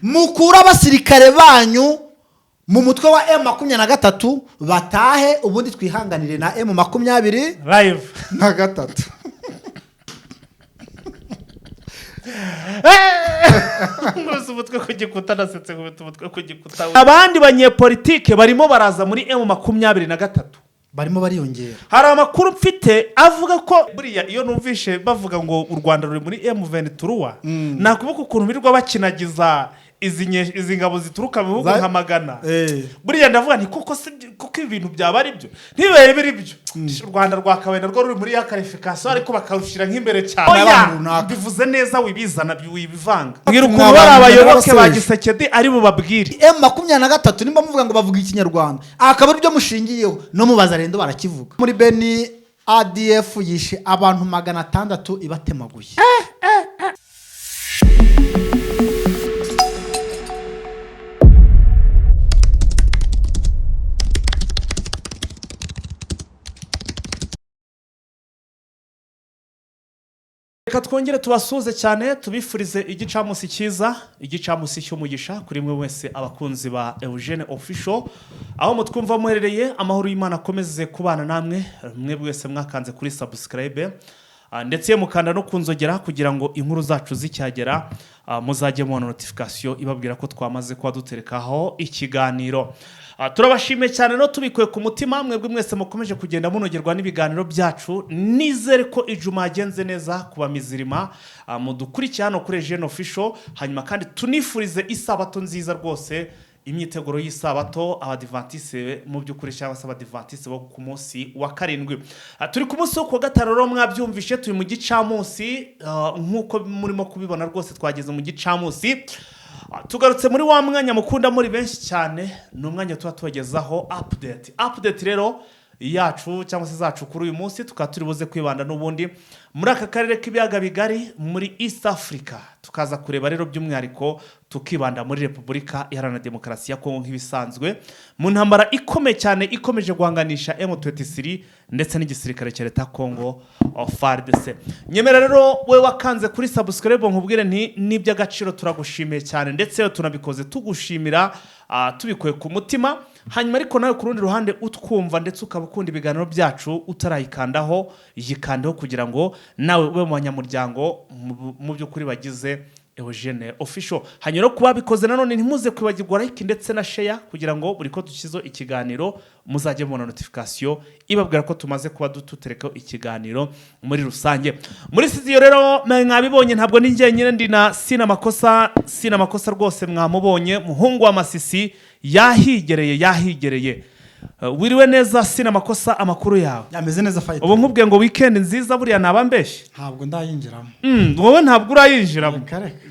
mukura abasirikare banyu mu mutwe wa M23 batahe ubundi twihanganire na M23 live na gatatu. Mwese umutwe kugikuta nasetse umutwe kugikuta. Abandi banyepolitike barimo baraza muri M23 barimo bariyongera. Hari amakuru mfite avuga ko buriya iyo numvishe bavuga ngo u Rwanda ruri muri M23 nakubuka ukuntu birirwa bakinagiza izi ngabo zituruka mu bihugu nka Magana. Buriya ndavuga nti kuko ibintu byaba ari byo ntibere biri byo. U Rwanda rwakabaye narwo ruri muri ya qualification ariko bakarushira nk'imbere cyane. Bivuze neza wibizana wibivanga. Ngira ukuntu bari abayoboke bagisekedi ari bo babwire. M23 nimba muvuga ngo bavuga ikinyarwanda akaba ari byo mushingiyeho no mubaza rendo barakivuga. Muri Beni ADF yishe abantu 600 ibatemaguye. Reka twongere tubasuze cyane tubifurize igicamusi cyiza, igicamusi cy'umugisha kuri mwe wese abakunzi ba Eugene Official. Aho mutwumva muherereye amahoro y'Imana akomeze kubana namwe, mwe wese mwakanze kuri subscribe ndetse mukanda no kunzogera kugira ngo inkuru zacu zicyagera muzajye mubona notification ibabwira ko twamaze kuba duterekaho ikiganiro. Turabashimiye cyane no tubikuye ku mutima mwebwe mwese mukomeje kugenda munogerwa n'ibiganiro byacu. Nizere ko ijuma agenze neza kuba mizirima mudukurikiye hano kuri Eugene Official. Hanyuma kandi tunifurize isabato nziza rwose, imyiteguro y'Isabato abadivantiste mu by'ukuri cyangwa se abadivantiste bo ku munsi wa karindwi. Turi ku munsi wo ku gatanu ro mwabyumvishe turi mu gicamusi nkuko murimo kubibona rwose twageze mu gicamusi. Tugarutse muri wa mwanya mukunda muri benshi cyane, n'umwanya tuba tubagezaho update rero yacu cyangwa se zacu kuri uyu munsi tukaba turi buze kwibanda n'ubundi muri aka karere k'ibiyaga bigari muri East Africa. Tukaza kureba rero by'umwihariko tukibanda muri Repubulika Iharanira Demokarasi ya Kongo nk'ibisanzwe mu ntambara ikomeye cyane ikomeje guhanganisha M23 ndetse n'igisirikare cya leta Kongo FARDC. Nyemera rero we wakanze kuri subscribe nkubwire nti n'iby'agaciro turagushimiye cyane ndetse tunabikoze tugushimira tubikoye ku mutima. Hanyuma ariko nawe ku rundi ruhande utwumva ndetse ukabukunda ibiganiro byacu utarayikandaho yikandaho kugira ngo nawe ube mu banyamuryango mu by'ukuri bagize Eugene Official. Hanyuma kuba bikoze nanone ntimuze kwibagirwa like ndetse na share kugira ngo buri ko dukizo ikiganiro muzajye mubona notification ibabwira ko tumaze kuba dutereka ikiganiro muri rusange. Muri studio rero mwabibonye ntabwo ni njye nyine ndi na Sina Makosa rwose mwamubonye muhungu wa Masisi yahigereye. Wiriwe neza Sina Makosa, amakuru yawe? Yameze neza fight. Ubu nkubwiye ngo weekend nziza buriya nabambeshe. Ntabwo ndayinjiramo. Wowe ntabwo urayinjiramo.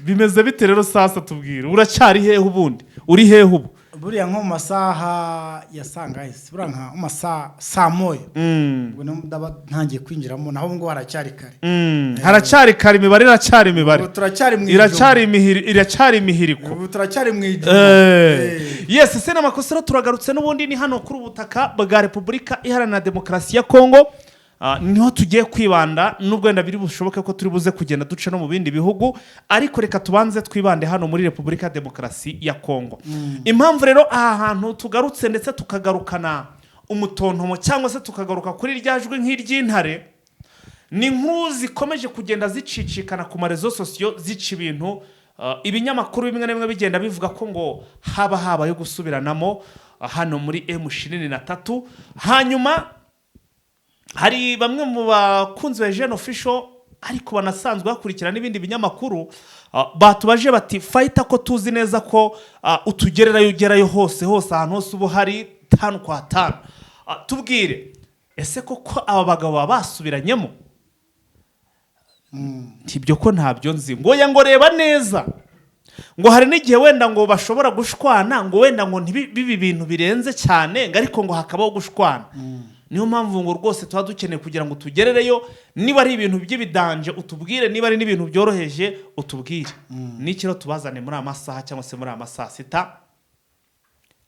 Bimeze bite rero sasa tubwire. Uracyari hehe ubundi? Uri hehe ubu? Buriya nko mu masaha yasangaye. Buriya nka mu masaha saa moya. Ubwo ndaba ntangiye kwinjiramo naho ngo haracyari kare. Haracyari kare, imibare iracyari imibare. Ubu turacyari mu iracyari imihiriko. Ubu turacyari mu ijoro. Yes, Sina Makosa turagarutse n'ubundi ni hano kuri ubutaka bwa Repubulika Iharanira Demokarasi ya Kongo. Niho tugiye kwibanda nubwo wenda biri bushoboke ko turi buze kugenda duce no mu bindi bihugu, ariko reka tubanze twibande hano muri Repubulika Demokarasi ya Kongo. Impamvu rero aha hantu tugarutse ndetse tukagarukana umutontomo cyangwa se tukagaruka kuri ryajwe nk'iry'intare ni nkuru zikomeje kugenda zicicikana ku marezo sosiyo zica ibintu. Ibinyamakuru bimwe na bimwe bigenda bivuga ko ngo habayo gusubiranamo hano muri M23. Hanyuma hari bamwe mu bakunzi ba Eugene Official ariko banasanzwe bakurikira n'ibindi binyamakuru batubaje bati fighter ko tuzi neza ko ugerayo hose ahantu hose ubu hari 5 kwa 5. Tubwire ese koko aba bagabo basubiranyemo? Tibyo ko ntabyo nzi ngo reba neza ngo hari n'igihe wenda ngo bashobora gushwana ngo wenda ngo ntibibi bintu birenze cyane ngo ariko ngo hakabaho gushwana. Niyo mpamvu ngo rwose tuba dukeneye kugira ngo tugerereyo niba ari ibintu by'ibidanje utubwire, niba ari n'ibintu byoroheje utubwire. N'ikiro tubazane muri amasaha cyangwa se muri amasaha 6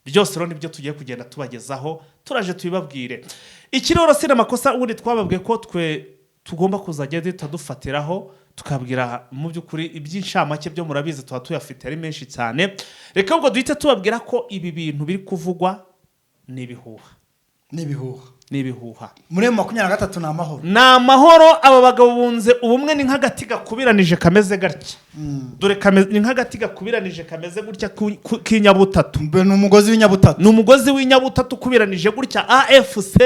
byose rero nibyo tugiye kugenda tubagezaho turaje tubibabwire. Ikiroro Sina Makosa ubundi twababwiye ko twe tugomba kuzajya dufatiraho tukabwira mu by'ukuri iby'inshamake byo murabizi tuba tuyafite ari menshi cyane. Reka ubwo duhite tubabwira ko ibi bintu biri kuvugwa ni ibihuha muri 23 ni amahoro. Ni amahoro. Aba bagabo bunze ubumwe ni nk'agati gakubiranije kameze gatya. Dore ni nk'agati gakubiranije kameze gutya k'inyabutatu. Ni umugozi w'inyabutatu. Ni umugozi w'inyabutatu ukubiranije gutya AFC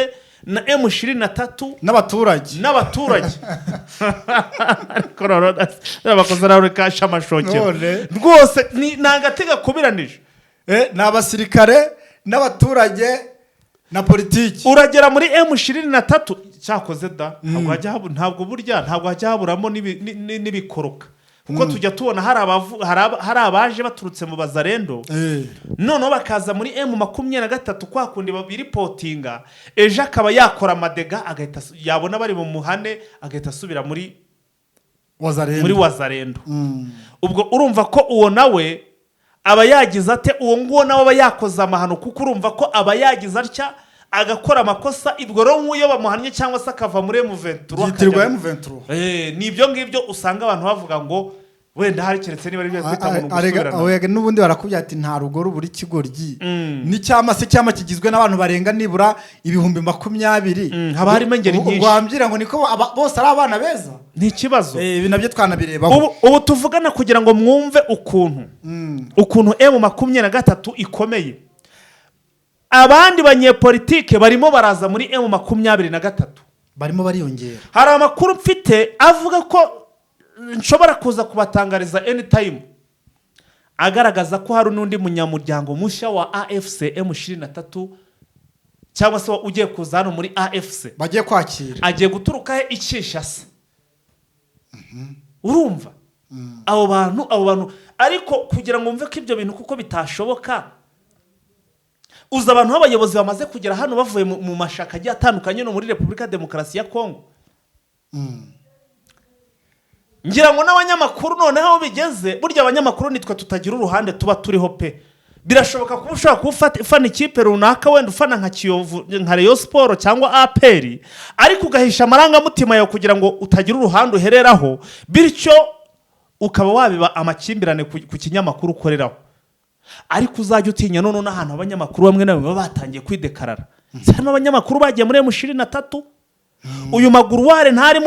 na M23 n'abaturage. Ariko bakoze nawe kasha amashokero. Rwose ni agati gakubiranije. Ni abasirikare n'abaturage na politiki. Uragera muri M23 cyakoze da ntabwo burya ntabwo hajya haburamo n'ibikoroka. Kuko tujya tubona hari abaje baturutse mu bazarendo noneho bakaza muri M23 kwa kundi babiripotinga ejo akaba yakora amadega agahita yabona bari mu muhane agahita asubira muri wazarendo. Ubwo urumva ko uwo nawe aba yagize ate uwo nguwo nawe aba yakoze amahano kuko urumva ko aba yagize atya agakora amakosa ibwo rero nk'uyo bamuhannye cyangwa se akava muri M23 nibyo ngibyo usanga abantu bavuga ngo wenda hari keretse niba ari byo kwita n'ubundi barakubya ati nta rugo ruburi kigoryi ni cyama kigizwe n'abantu barenga nibura 20,000 haba harimo ingeri nyinshi. Rwambira ngo niko bose ari abana beza ni ikibazo ibi nabyo twanabireba. Ubu tuvugana kugira ngo mwumve ukuntu M23 ikomeye. Abandi banyepolitike barimo baraza muri M23 barimo bariyongera. Hari amakuru mfite avuga ko nshobora kuza kubatangariza anytime agaragaza ko hari n'undi munyamuryango mushya wa AFC M23 cyangwa se ugiye kuza hano muri AFC bagiye kwakira agiye guturuka he Kinshasa. Urumva abo bantu ariko kugira ngo mve ko ibyo bintu kuko bitashoboka uza abantu b'abayobozi bamaze kugera hano bavuye mu mashaka agiye atandukanye no muri Repubulika Demokarasi ya Kongo. Ngira ngo n'abanyamakuru noneho aho bigeze burya abanyamakuru nitwe tutagira uruhande tuba turiho pe. Birashoboka kuba ushobora kufana ikipe runaka wenda ufana nka Kiyovu nka Rayon Sport cyangwa APR ariko ugahisha amarangamutima yawe kugira ngo utagira uruhande uhereraho bityo ukaba wabiba amakimbirane ku kinyamakuru ukoreraho. Ariko uzajya utinya none n'ahantu abanyamakuru bamwe na bamwe batangiye kwidekarara. Cyane abanyamakuru bagiye muri M23 uyu Maguruware ntari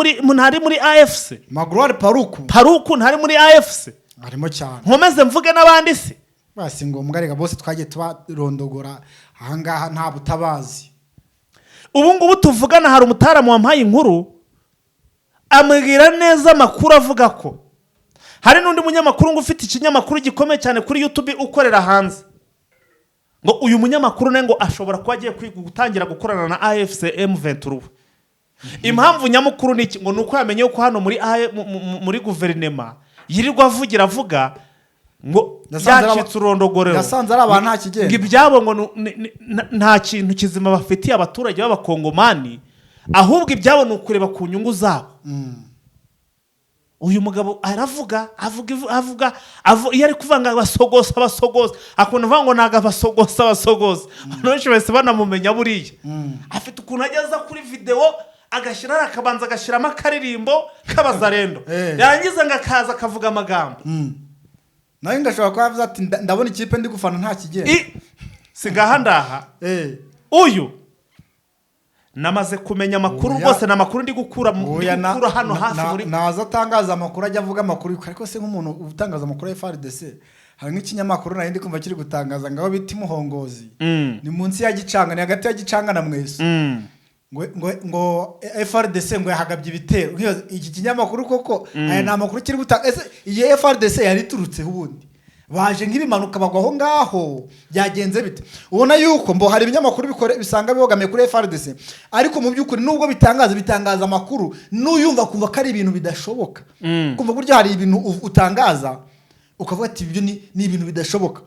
muri AFC. Maguruware Paruku ntari muri AFC. Arimo cyane. Nkomeze mvuge n'abandi se. Basi ngo mgarega bose twagiye tubarondogora ahangaha nta butabazi. Ubu ngubu tuvugana hari umutaramu wampaye inkuru amubwira neza amakuru avuga ko hari n'undi munyamakuru ngo ufite ikinyamakuru gikomeye cyane kuri YouTube ukorera hanze. Ngo uyu munyamakuru ngo ashobora kuba agiye gutangira gukorana na AFC M23. Impamvu nyamukuru niki ngo nuko yamenye ko hano muri guverinema yirirwa avuga ngo yacitse urondogorero yasanze ari abantu nta kigenda ngo ibyabo ngo nta kintu kizima bafitiye abaturage b'abakongomani ahubwo ibyabo nukureba ku nyungu zabo. Uyu mugabo aravuga iyo ari kuvanga abasogosa akunda uvuga ngo naga abasogosa benshi bese banamumenya buriya afite ukuntu ageza kuri video agashyira akabanza agashyiramo akaririmbo k'abazarendo yarangiza ngakaza akavuga amagambo nayo ngashobora kuba yavuze ati ndabona ikipe ndi gufana nta kigenda sigaha ndaha uyu namaze kumenya amakuru rwose n'amakuru ndi gukura hano hafi muri naza atangaza amakuru ajya avuga amakuru ariko se nk'umuntu utangaza amakuru ya FARDC hari nk'ikinyamakuru nari ndi kumva kiri gutangaza ngaho biti muhongozi ni munsi ya Gicanga ni hagati ya Gicanga na Mweso ngo FARDC ngo yahagabye ibitero iki kinyamakuru koko aya na amakuru kiri gutanga ese iyi FARDC yari turutse ubundi baje nk'ibimanuka bagwaho ngaho byagenze bite ubona yuko mbo hari ibinyamakuru bisanga bibogamiye kuri FARDC ariko mu byukuri nubwo bitangaza amakuru n'uyumva kumva ko ari ibintu bidashoboka kumva buryo hari ibintu utangaza ukavuga ati ibyo ni ibintu bidashoboka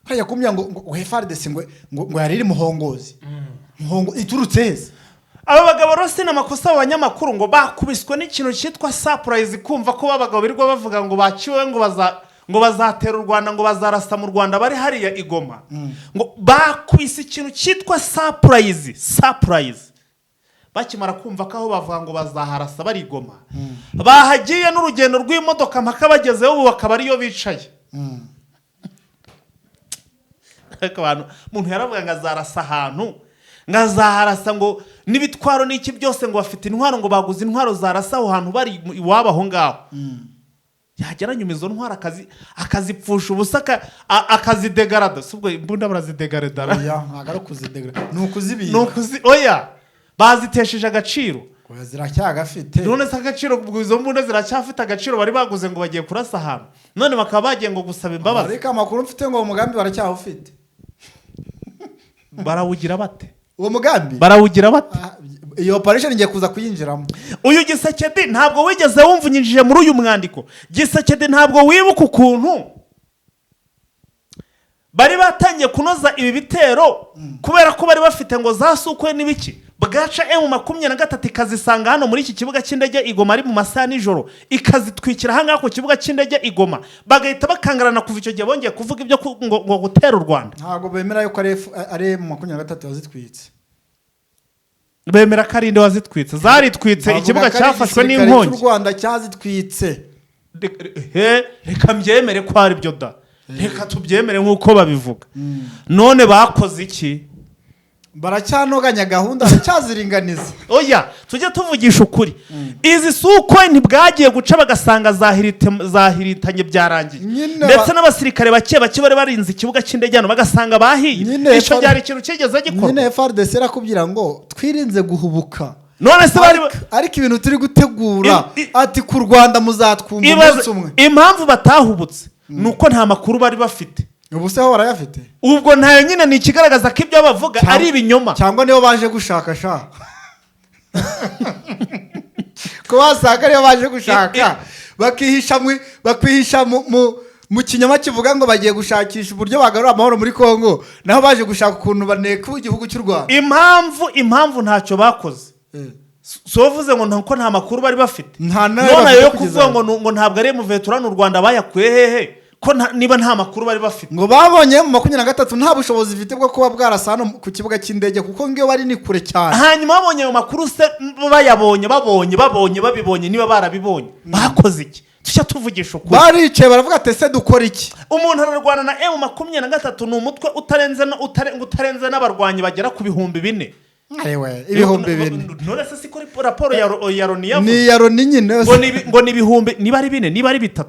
haya kumya ngo FARDC ngo yari muhongozi muhongo iturutse heza. Aba bagabo rose n'amakosa abanyamakuru ngo bakubiswe n'ikintu cyitwa surprise kumva ko babagabo birirwa bavuga ngo baciwe ngo bazatera u Rwanda ngo bazarasa mu Rwanda bari hariya Igoma ngo bakubise ikintu cyitwa surprise bakimara kumva ko aho bavuga ngo bazaharasa barigoma bahagiye n'urugendo rw'imodoka mpaka bagezeho ubu bakaba ariyo bicaye ariko abantu umuntu yaravuga ngo azarasa ahantu ngo azaharasa ngo n'ibitwaro n'iki byose ngo bafite intwaro ngo baguze intwaro zarasa aho hantu bari iwabo aho ngaho yagera nyuma izo ntwaro akazipfusha ubusa akazidegarada si ubwo imbunda barazidegaradara ntabwo ari ukuzidegarada ni ukuzibika oya bazitesheje agaciro ziracyagafite none se agaciro izo mbunda ziracyafite agaciro bari baguze ngo bagiye kurasa ahantu none bakaba bagiye ngo gusaba imbabazi ariko amakuru mfite ngo uwo mugambi baracyawufite barawugira bate uwo mugambi barawugira bate iyo operation ngiye kuza kuyinjiramo uyu Gisekedi ntabwo wigeze wumvunyinjije muri uyu mwandiko Gisekedi ntabwo wibuka ukuntu bari batangiye kunoza ibi bitero kubera ko bari bafite ngo zasukwe n'ibiki bwaca M23 ikazisanga hano muri iki kibuga cy'indege Igoma ari mu masaha nijoro ikazitwikira hanga ku kibuga cy'indege Igoma bagahita bakangarana kuva icyo gihe bongeye kuvuga ibyo ngo gutera u Rwanda ntabwo bemera yuko ari M23 yazitwitse bemera ko ari inde wazitwitse zaritwitse ikibuga cyafashwe n'inkongi u Rwanda cyazitwitse reka mbyemere ko ari byo da reka tubyemere nk'uko babivuga none bakoze iki baracyanoganya gahunda baracyaziringaniza oya tujye tuvugisha ukuri izi sukwe ntibwagiye guca bagasanga zahiritanye byarangiye ndetse n'abasirikare bake bari barinze ikibuga cy'indege hano bagasanga bahiye icyo byari ikintu kigeze gikorwa nyine FARDC irakubwira ngo twirinze guhubuka none se ariko ibintu turi gutegura ati ku Rwanda muzatwumva umunsi umwe impamvu batahubutse nuko nta makuru bari bafite ubu se ho barayafite ubwo ntayo nyine ni ikigaragaza ko ibyo bavuga ari ibinyoma cyangwa niyo baje gushaka sha ko wasanga niyo baje gushaka bakihisha mu kinyoma kivuga ngo bagiye gushakisha uburyo bagarura amahoro muri Kongo naho baje gushaka ukuntu baneka igihugu cy'u Rwanda impamvu ntacyo bakoze so vuze ngo nko nta makuru bari bafite none yo kuvuga ngo ntabwo ari M23 n'u Rwanda bayakuye hehe ko niba nta makuru bari bafite ngo babonye mu 23 nta bushobozi bifite bwo kuba bwarasa hano ku kibuga cy'indege kuko ngiyo bari ni kure cyane hanyuma babonye ayo makuru se babibonye niba barabibonye bakoze iki tushya tuvugisha ukuri baricaye baravuga ati se dukora iki umuntu ararwana na M23 ni umutwe utarenze n'abarwanyi bagera ku 4,000 arewe ibihumbi 4 none se siko raporo ya Loni yavuze ni ya Loni nyine ngo ni ibihumbi niba ari 4 niba ari 3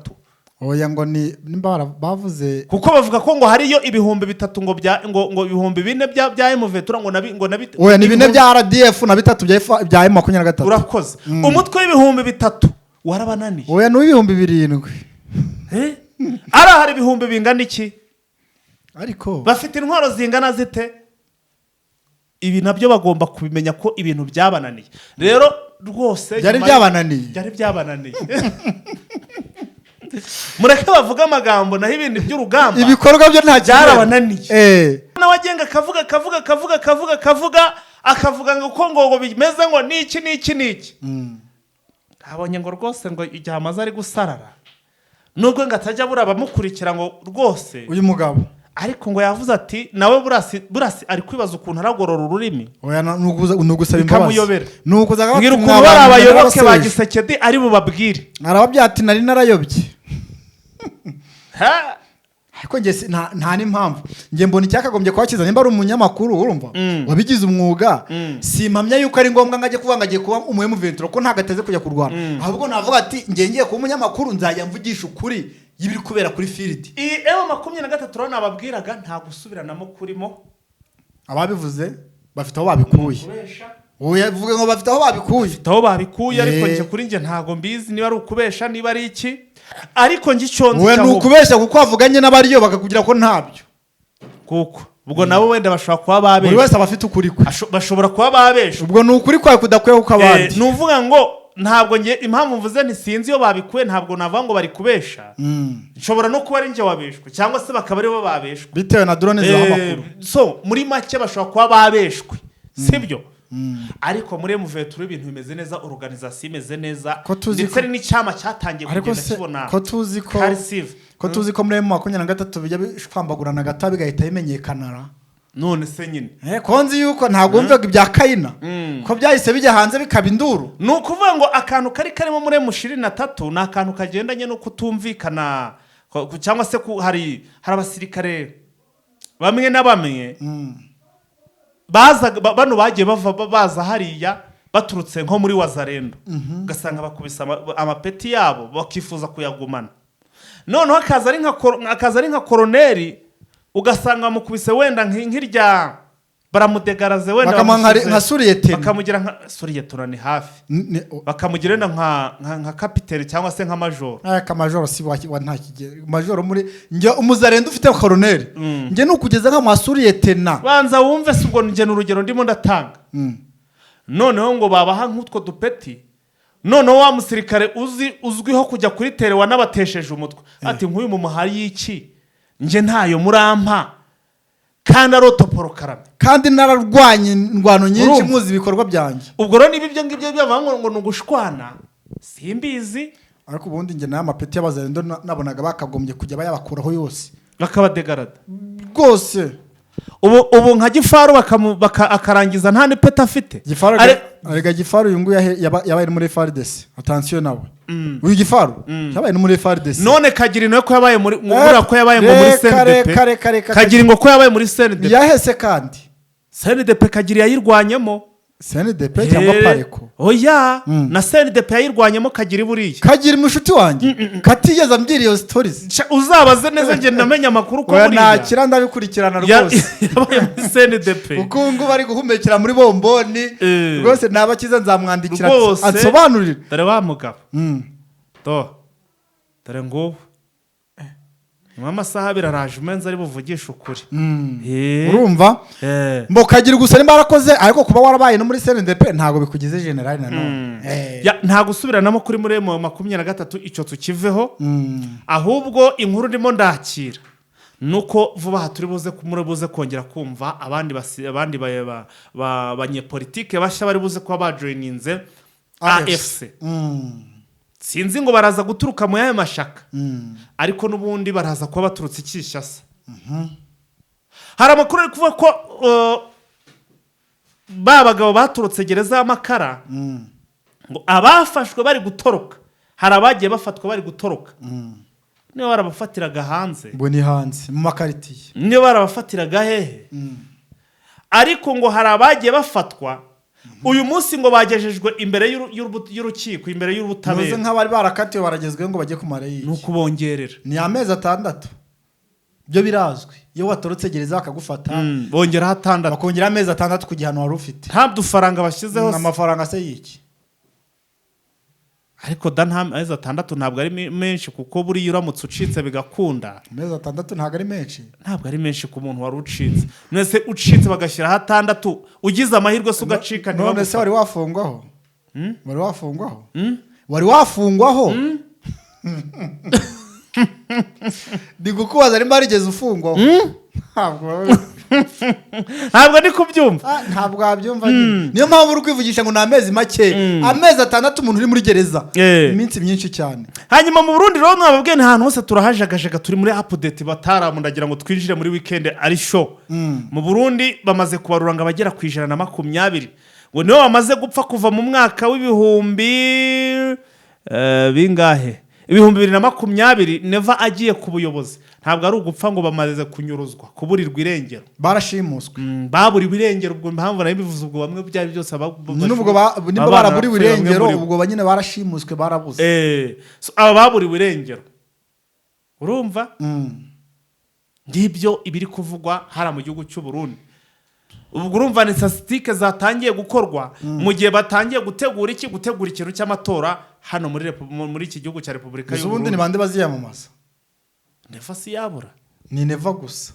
oya ngo nimba bavuze kuko bavuga ko ngo hariyo ibihumbi 3 ngo ibihumbi 4 bya M23 ngo nabi oya ni 4 bya RDF na 3 bya M23 urakoze umutwe w'ibihumbi 3 warabananiye oya no ibihumbi 7 ara hari ibihumbi bingana iki ariko bafite intwaro zingana zite ibi nabyo bagomba kubimenya ko ibintu byabananiye rero rwose byari byabananiye mureke bavuga amagambo naho ibindi by'urugamba ibikorwa byo nta byarabananiye n'abagenga akavuga ngo bimeze ngo niki abonye ngo rwose ngo igihe amaze ari gusarara nubwo ngo atajya burabamukurikira ngo rwose uyu mugabo ariko ngo yavuze ati nawe burasi ari kwibaza ukuntu aragorora ururimi oya nugusaba imbabazi nukuza ngira ukuntu bari abayoboke ba Gisekedi ari bubabwire arababyati nari narayobye ariko nge nta n'impamvu nge mbona icyakagombye kwakiza nimba ari umunyamakuru urumva wabigize umwuga simpamya yuko ari ngombwa ngo ajye kuvuga ngo agiye kuba M23 ko ntagateze kujya kurwana ahubwo navuga ati ngiye kuba umunyamakuru nzajya mvugisha ukuri y'ibiri kubera kuri field iyi M23 nababwiraga nta gusubiranamo kurimo ababivuze bafite aho babikuye oya vuga ngo bafite aho babikuye ariko nje kuri nge ntago mbizi niba ari ukubesha niba ari iki ariko nje icyonzi we nukubesha kuko avuganye n'abariyo bakakugira ko ntabyo kuko ubwo nabo wenda bashobora kuba babesha buri wese abafite ukuri kwe bashobora kuba babesha ubwo nukuri kwawe kudakwiye uko abandi nuvuga ngo ntabwo nge impamvu mvuze ntisinzi iyo babikuye ntabwo navuga ngo bari kubesha nshobora no kuba ari nge wabeshwe cyangwa se bakaba aribo babeshwe bitewe na drone z'amakuru so muri make bashobora kuba babeshwe sibyo ariko muri M23 ibintu bimeze neza organization imeze neza ndetse n'icyama cyatangiye kugenda kibona ko tuzi ko muri M23 bijya bishwambagurana gata bigahita bimenyekanara none se nyine konzi yuko ntabwo wumvaga ibya Kayina ko byahise bijya hanze bikaba induru. ni ukuvuga ngo akantu karimo muri M23 ni akantu kagendanye no kutumvikana cyangwa se hari abasirikare bamwe na bamwe bano bagiye baza hariya baturutse nko muri Wazarendo ugasanga bakubisa amapeti yabo bakifuza kuyagumana, noneho akaza ari nka koroneri ugasanga mukubise wenda nk'irya baramudegaraze wenda nka Suriyetena bakamugira nka Suriyetena ni hafi bakamugira nka kapiteri cyangwa se nka majoro. Aka majoro si wa nta kigero majoro muri nje umuzarendo ufite koroneri nje nukugeza nka Suriyetena banza wumve se ubwo nje n'urugero ndimo ndatanga. Noneho ngo babaha nk'utwo dupeti, noneho wa musirikare uzwiho kujya kuri tere wanabatesheje umutwe ati nk'uyu mu muhari y'iki nje ntayo murampa kandi arotoporo karame kandi nararwanye indwano nyinshi muzi ibikorwa byanjye. Ubwo rero niba ibyo ngibyo byavango ngo nugushwana simbizi, ariko ubundi nje na mapeti y'abazarendo nabonaga bakagombye kujya bayabakuraho yose bakabadegarada rwose. ubu nka Gifaru akarangiza nta ni peta afite. Arega Gifaru uyu nguyu yabaye muri FARDC. Attention nawe. Uyu Gifaru yabaye muri FARDC. None kagira ino ko yabaye muri ko yabaye muri CNDP. Kagira ngo ko yabaye muri CNDP. Yahese kandi CNDP kagira yayirwanyemo. CNDP cyangwa Pareko. Oya na CNDP yayirwanyemo kagira iburiye. Kagira umushuti wanjye. Katigeze ambwira iyo stories. Uzabaze neza nge ndamenya amakuru ko buriya. Oya nakira ndabikurikirana rwose. Yabaye muri CNDP. Ukungu bari guhumekera muri bomboni. Rwose nabakiza nzamwandikira ansobanurira. Dore wa mugabo. Dore ngo mama saha biraraje umenza ari buvugisha ukuri. Urumva? Mbo kagira gusa nimba arakoze ariko kuba warabaye no muri CNDP ntago bikugize general na none. Nta gusubiranamo kuri muri M23 icyo tukiveho. Ahubwo inkuru ndimo ndakira nuko vuba aha turi buze kongera kumva abandi banyepolitike bashya bari buze kuba bajoininze AFC. Sinzi ngo baraza guturuka mu yaye mashaka ariko nubundi baraza kuba baturutse ikishyasa. Hari amakuru ari kuvuga ko babagabo baturutse gereza y'Amakara ngo abafashwe bari gutoroka, hari abagiye bafatwa bari gutoroka niyo barabafatiraga hanze, ngo ni hanze mu makaritiye, niyo barabafatiraga hehe. Ariko ngo hari abagiye bafatwa uyu munsi ngo bagejejwe imbere y'urukiko, imbere y'ubutabera. Noze nk'abari barakatiwe baragezwe ngo bajye kumara yiki. Nuko bongerera. Ni amezi 6. Byo birazwi. Iyo watorotse gereza bakagufata bongera 6. Bakongera amezi 6 ku gihano wari ufite. Nta dufaranga bashyizeho. Amafaranga se yiki. Ariko nta amezi 6 ntabwo ari menshi kuko buri uramutse ucitse bigakunda. Amezi 6 ntabwo ari menshi. Ntabwo ari menshi ku muntu wari ucitse. Nese ucitse bagashyira 6 ugize amahirwe se ugacika niba. None se wari wafungwaho? Wari wafungwaho? Wari wafungwaho? Ndigukubaza nimba arigeze ufungwaho. Ntabwo ndi kubyumva. Ntabwo wabyumva nyine. Niyo mpamvu uri kwivugisha ngo ni amezi make. Amezi 6 umuntu uri muri gereza. Iminsi myinshi cyane. Hanyuma mu Burundi rero nababwiye ahantu hose turahajagajaga turi muri update bataramundagira ngo twinjire muri weekend ari show. Mu Burundi bamaze kubarura ngo abagera ku 120 ngo niyo bamaze gupfa kuva mu mwaka w'ibihumbi bingahe 2020 Neva agiye ku buyobozi. Ntabwo ari ugupfa ngo bamaze kunyuruzwa kuburirwa irengero, barashimuswe. Baburiwe irengero ubwo impamvu nabivuze ubwo bamwe byari byose nubwo nimba baraburiwe irengero ubwo banyine barashimuswe barabuze. So aba baburiwe irengero urumva ngibyo ibiri kuvugwa hara mu gihugu cy'u Burundi. Ubwo urumva ni statistique zatangiye gukorwa mu gihe batangiye gutegura ikintu cy'amatora hano muri iki gihugu cya Repubulika y'u Burundi. Ubundi ni bande baziyamamaza? Neva si yabura. Ni Neva gusa.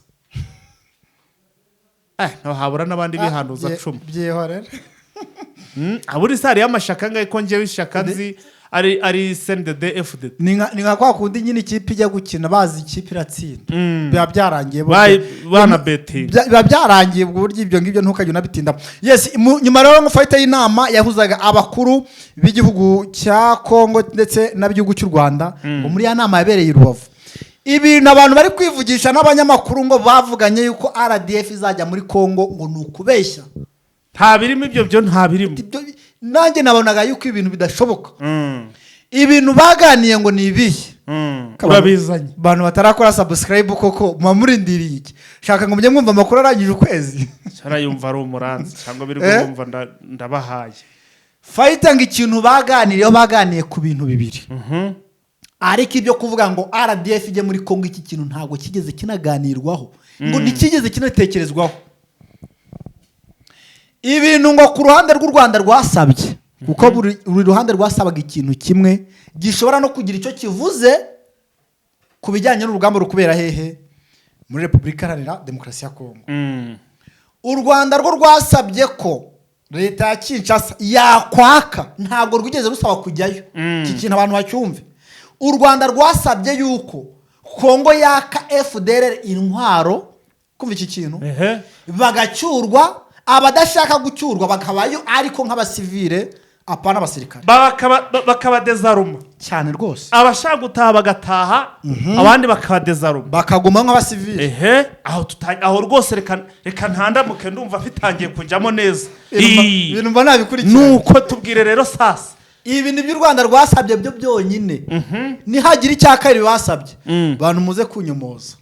No habura nabandi bihanduza 10. Byehorera. Aburi sari y'amashaka ngaye ko ngewe ishaka nzi ari CNDD FDD. Ni nka kwa kundi nyine ikipe ijya gukina bazi ikipe iratsinda. Biba byarangiye bana betting. Biba byarangiye ubwo buryo ibyo ngibyo ntukajye unabitinda. Yes, nyuma rero ngo fight y'inama yahuzaga abakuru b'igihugu cya Kongo ndetse n'abigihugu cy'u Rwanda ngo muri ya nama yabereye i Rubavu. ibintu abantu bari kwivugisha n'abanyamakuru ngo bavuganye yuko RDF izajya muri Kongo ngo ni ukubeshya. Nta birimo ibyo byo nta birimo. Nanjye nabonaga yuko ibintu bidashoboka. Ibintu baganiye ngo ni ibihe. Urabizanye. Abantu batarakora subscribe koko mumurindiriye iki. Shaka ngo mujye mwumva amakuru arangije ukwezi. Cyarayumva ari umuranzi cyangwa biri kumva ndabahaye. Fighter ngo ikintu baganiye ku bintu bibiri. Ariko ibyo kuvuga ngo RDF ije muri Kongo iki kintu ntago kigeze kinaganirwaho. Ngo ntikigeze kinatekerezwaho. Ibintu ngo ku ruhande rw'u Rwanda rwasabye kuko buri ruhande rwasabaga ikintu kimwe gishobora no kugira icyo kivuze ku bijyanye n'urugamba rukubera hehe muri Repubulika Iharanira Demokarasi ya Kongo. U Rwanda rwo rwasabye ko leta ya Kinshasa yakwaka ntabwo rwigeze rusaba kujyayo. Iki kintu abantu bacyumve. U Rwanda rwasabye yuko Kongo yaka FDLR intwaro kumva iki kintu bagacyurwa abadashaka gucyurwa bakabayo ariko nk'abasivile apana abasirikare bakabadezaruma cyane rwose. Abashaka gutaha bagataha abandi bakabadezaruma bakaguma nk'abasivile. Aho rwose reka ntandamuke ndumva fitangiye kujyamo neza. Ibintu mba nabikurikira. Nuko tubwire rero sasa. Ibi ni by'u Rwanda rwasabye byo byonyine. Nihagira icyakari basabye bantu muze kunyomoza.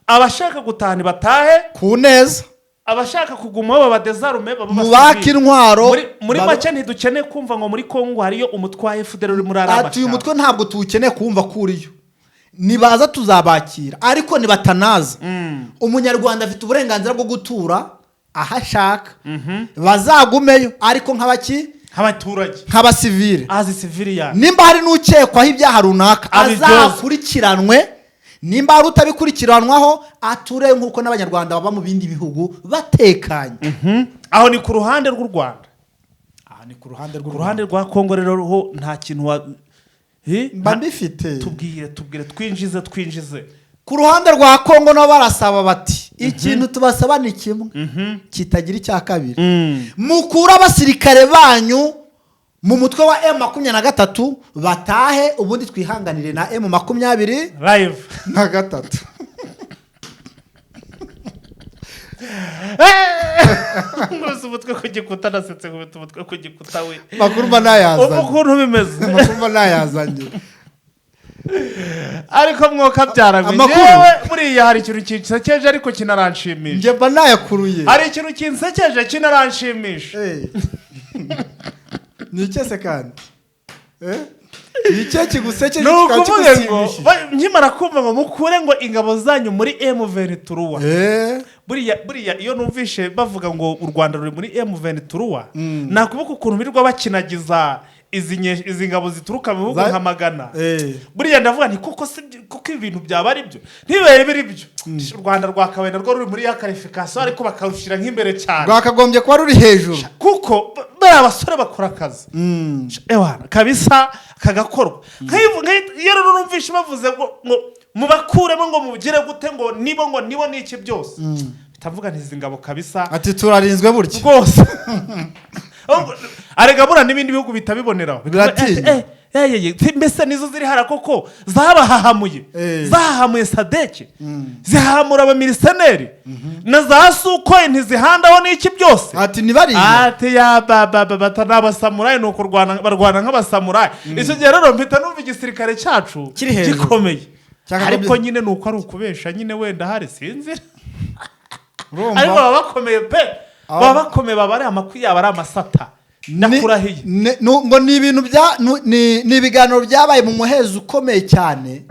Abashaka gutaha ni batahe ku neza. Abashaka kuguma babadezarume mubaka intwaro. Muri make ntidukeneye kumva ngo muri Kongo hariyo umutwe wa FDLR uri muri Arabasha. Uyu mutwe ntabwo tuwukeneye kumva kuriyo. Nibaza tuzabakira ariko nibatanaza. Umunyarwanda afite uburenganzira bwo gutura ahashaka. Bazagumeyo ariko nk'abaturage nk'abasivile. Azi civilian. Nimba hari n'ukekwaho ibyaha runaka azakurikiranwe. Nimba hari utabikurikiranwaho ature nk'uko n'abanyarwanda baba mu bindi bihugu batekanye. Aho ni ku ruhande rw'u Rwanda. Ni ku ruhande rwa Kongo rero ho nta kintu mba mbifite. Tubwire twinjize. Ku ruhande rwa Kongo nabo barasaba bati ikintu tubasaba ni kimwe kitagira icya kabiri. Mukura abasirikare banyu mu mutwe wa M23 batahe ubundi twihanganire na M23 live na gatatu. Ngose umutwe kugikuta nasetse umutwe kugikuta we. Makuruma nayazanye. Ukuntu bimeze. Makuruma nayazanye. Ariko mwoka byaramenye. Yewe buriya hari ikintu kinsekeje ariko kinaranshimisha. Nje mba nayakuruye. Hari ikintu kinsekeje kinaranshimisha. Ni cyese kandi nicyo kigusekeje kikagusimisha. Nkimara kumva ngo mukure ngo ingabo zanyu muri M23. Buriya iyo numvishe bavuga ngo u Rwanda ruri muri M23 nakubuka ukuntu birirwa bakinagiza izi ngabo zituruka mu bihugu nka Magana. Buriya ndavuga nti kuko ibintu byaba ari byo ntibere biri byo. U Rwanda rwakabaye narwo ruri muri ya qualification ariko bakarushira nk'imbere cyane. Rwakagombye kuba ruri hejuru kuko bari abasore bakora akazi. Kabisa kagakorwa. Iyo numvishe bavuze ngo mubakuremo ngo mugire gute ngo nibo niki byose. Bitavuga ntizi ngabo kabisa. Ati turarinzwe buryo. Rwose. Arega bura n'ibindi bihugu bitabiboneraho. Mbese nizo ziri hara koko zabahahamuye. Zahamuye Sadeke. Zihamura abamiliseneri. Na za Sukhoi ntizihandaho n'iki byose. Ati nibariye. Ati ya batanabasamurai nuko barwana nk'abasamurai. Icyo gihe rero mpita numva igisirikare cyacu gikomeye. Ariko nyine nuko ari ukubesha nyine wenda hari sinzi. Ariko baba bakomeye pe. Baba bakomeye babare amakwi yaba ari amasata. Nakurahiye. Ngo ni ibintu ni ibiganiro byabaye mu muhezo ukomeye cyane.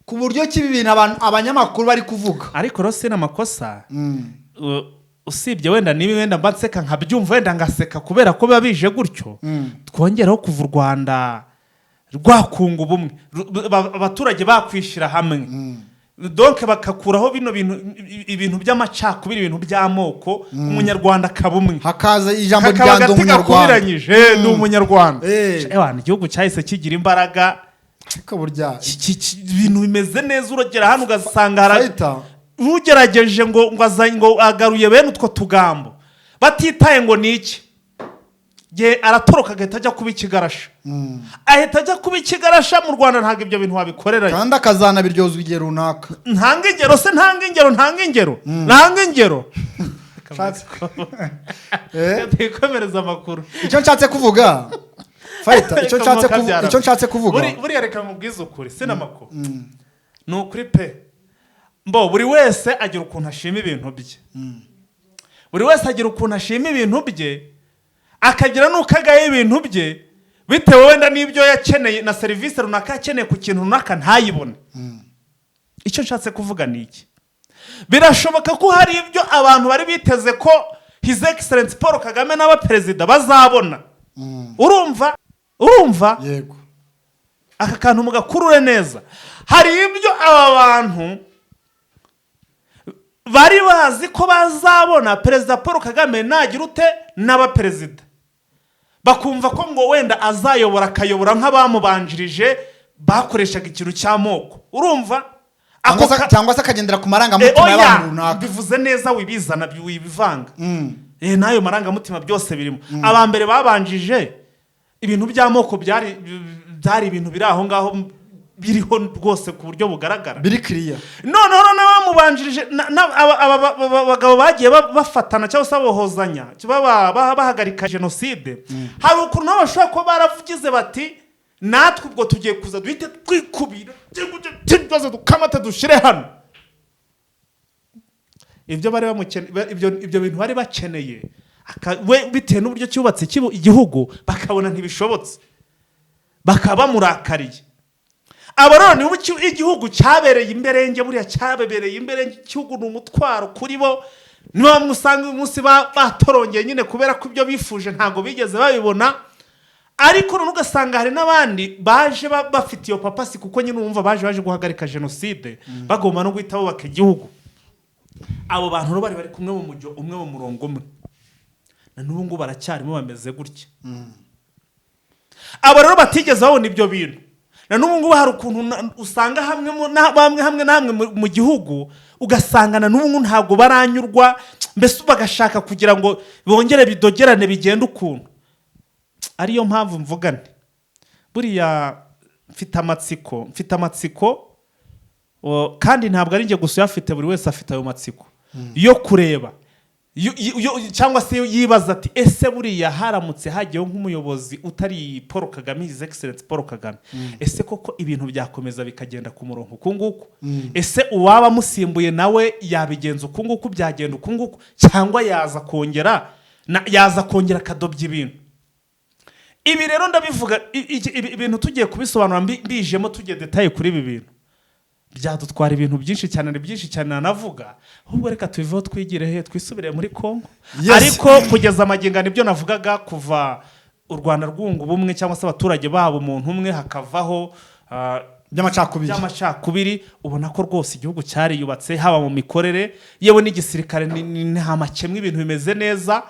Ku buryo kibi ibintu abanyamakuru bari kuvuga. Ariko rose n'amakosa. Usibye wenda nibi wenda mbanseka nkabyumva wenda ngaseka kubera ko biba bije gutyo. Twongeraho kuva u Rwanda rwakunga ubumwe. Abaturage bakwishira hamwe. Donc bakakuraho ibintu by'amacakubiri ibintu by'amoko umunyarwanda kabumwe hakaza ijambo ry'ando umunyarwanda ni umunyarwanda igihugu cyahise kigira imbaraga burya ibintu bimeze neza uragera hano ugasanga ugerageje ngo agaruye bene utwo tugambo batitaye ngo niki gihe aratoroka agahita ajya kuba ikigarasha ahita ajya kuba ikigarasha mu Rwanda ntabwo ibyo bintu wabikorera kandi akazanabiryozwa igihe runaka ntanga ingero twikomereza amakuru icyo nshatse kuvuga icyo nshatse kuvuga buriya reka mubwize ukuri sinamakuru ni ukuri pe buri wese agira ukuntu ashima ibintu bye buri wese agira ukuntu ashima ibintu bye akagira n'uko agaye ibintu bye bitewe wenda n'ibyo yakeneye na serivisi runaka yakeneye ku kintu runaka ntayibone icyo nshatse kuvuga ni iki birashoboka ko hari ibyo abantu bari biteze ko His Excellency Paul Kagame n'abaperezida bazabona urumva yego aka kantu mugakurure neza hari ibyo aba bantu bari bazi ko bazabona perezida Paul Kagame nagira ute n'abaperezida bakumva ko ngo wenda azayobora akayobora nk'abamubanjirije bakoreshaga ikintu cy'amoko urumva cyangwa se akagendera ku marangamutima y'abantu runaka bivuze neza wibizana wibivanga n'ayo marangamutima byose birimo abambere babanjije ibintu by'amoko byari ibintu biri aho ngaho biriho rwose ku buryo bugaragara biri clear noneho n'abamubanjirije abagabo bagiye bafatana cyangwa se babohozanya bahagarika jenoside hari ukuntu nabo bashobora kuba baravugize bati natwe ubwo tugiye kuza duhite twikubira ibibazo dukamata dushire hano ibyo bintu bari bakeneye bitewe n'uburyo cyubatse igihugu bakabona ntibishobotse bakaba bamurakariye aba rero niba igihugu cyabereye imberenge buriya cyabebereye imberenge igihugu ni umutwaro kuri bo niba musanga uyu munsi batorongeye nyine kubera ko ibyo bifuje ntabwo bigeze babibona ariko none ugasanga hari n'abandi baje bafite iyo papasi kuko nyine wumva baje guhagarika jenoside bagomba no guhita bubaka igihugu abo bantu rero bari kumwe mu mujyo umwe mu murongo umwe na n'ubu ngubu baracyarimo bameze gutya abo rero batigeze babona ibyo bintu na n'ubu ngubu hari ukuntu usanga hamwe mu gihugu ugasanga na n'ubu ntabwo baranyurwa mbese bagashaka kugira ngo bongere bidogerane bigende ukuntu ariyo mpamvu mvuga nti buriya mfite amatsiko kandi ntabwo ari njye gusa uyafite buri wese afite ayo matsiko yo kureba cyangwa se yibaza ati ese buriya haramutse hagiyeho nk'umuyobozi utari Paul Kagame His Excellency Paul Kagame ese koko ibintu byakomeza bikagenda ku murongo uku nguku ese uwaba amusimbuye nawe yabigenza uku nguku byagenda uku nguku cyangwa yaza kongera akadobya ibintu ibi rero ndabivuga ibintu tugiye kubisobanura mbijemo tugiye detaye kuri ibi bintu byadutwara ibintu byinshi cyane nanavuga ahubwo reka tubiveho twigire twisubire muri Kongo ariko kugeza amagingo nibyo navugaga kuva u Rwanda rwunga ubumwe cyangwa se abaturage babo umuntu umwe hakavaho by'amacakubiri ubona ko rwose igihugu cyariyubatse haba mu mikorere yewe n'igisirikare nta makemwe ibintu bimeze neza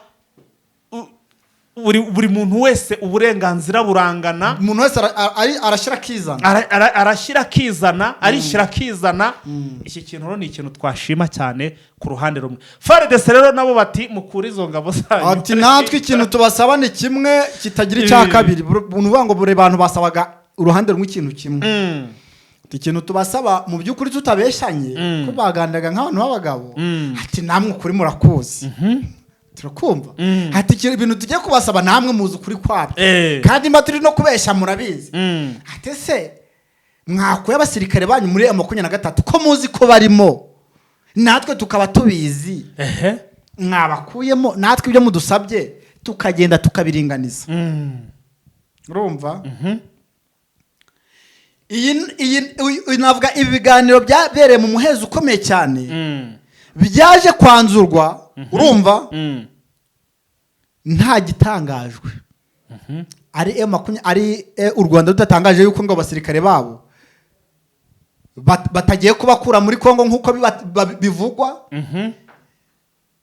buri muntu wese uburenganzira burangana umuntu wese arashyira akizana iki kintu rero ni ikintu twashima cyane ku ruhande rumwe FARDC rero nabo bati mukura izo ngabo zanyu ati natwe ikintu tubasaba ni kimwe kitagira icya kabiri uvuga ngo bure bantu basabaga uruhande rumwe ikintu kimwe ikintu tubasaba mu by'ukuri tutabeshanye ko bagandaga nk'abantu b'abagabo ati namwe ukuri murakuzi turakumva hati ibintu tugiye kubasaba namwe muzi ukuri kwabyo kandi mba turi no kubeshya murabizi ati se mwakuye abasirikare banyu muri 23 ko muzi ko barimo natwe tukaba tubizi mwabakuyemo natwe ibyo mudusabye tukagenda tukabiringaniza urumva iyi navuga ibi biganiro byabereye mu muhezo ukomeye cyane byaje kwanzurwa urumva nta gitangajwe ari u Rwanda rudatangaje yuko ngo abasirikare babo batagiye kubakura muri Kongo nk'uko bivugwa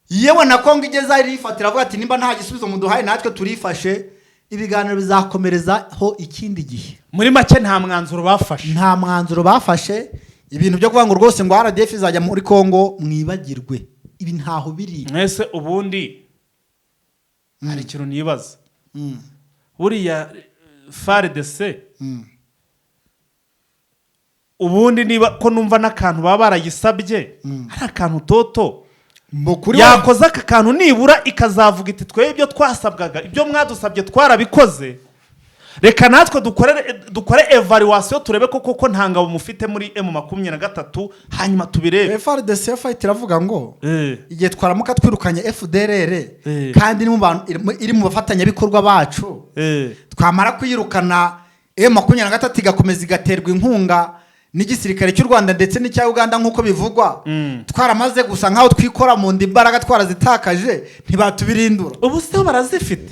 yewe na Kongo igeze ari ifatira avuga ati nimba nta gisubizo muduhaye natwe turifashe ibiganiro bizakomerezaho ikindi gihe muri make nta mwanzuro bafashe ibintu byo kuvuga ngo rwose ngo RDF izajya muri Kongo mwibagirwe ibi ntaho biri mwese ubundi hari ikintu nibaza buriya FARDC ubundi niba ko numva n'akantu baba barayisabye hari akantu toto yakoze aka kantu nibura ikazavuga iti twebwe ibyo twasabwaga ibyo mwadusabye twarabikoze reka natwe dukore evaluation turebe koko nta ngabo mufite muri M23 hanyuma tubirebe. FARDC fight iravuga ngo igihe twaramuka twirukanye FDLR kandi iri mu bafatanya bikorwa bacu twamara kuyirukana M23 igakomeza igaterwa inkunga n'igisirikare cy'u Rwanda ndetse n'icya Uganda nkuko bivugwa twaramaze gusa nkaho twikora mu ndimbaraga twarazitakaje ntibatubirindura ubu se barazifite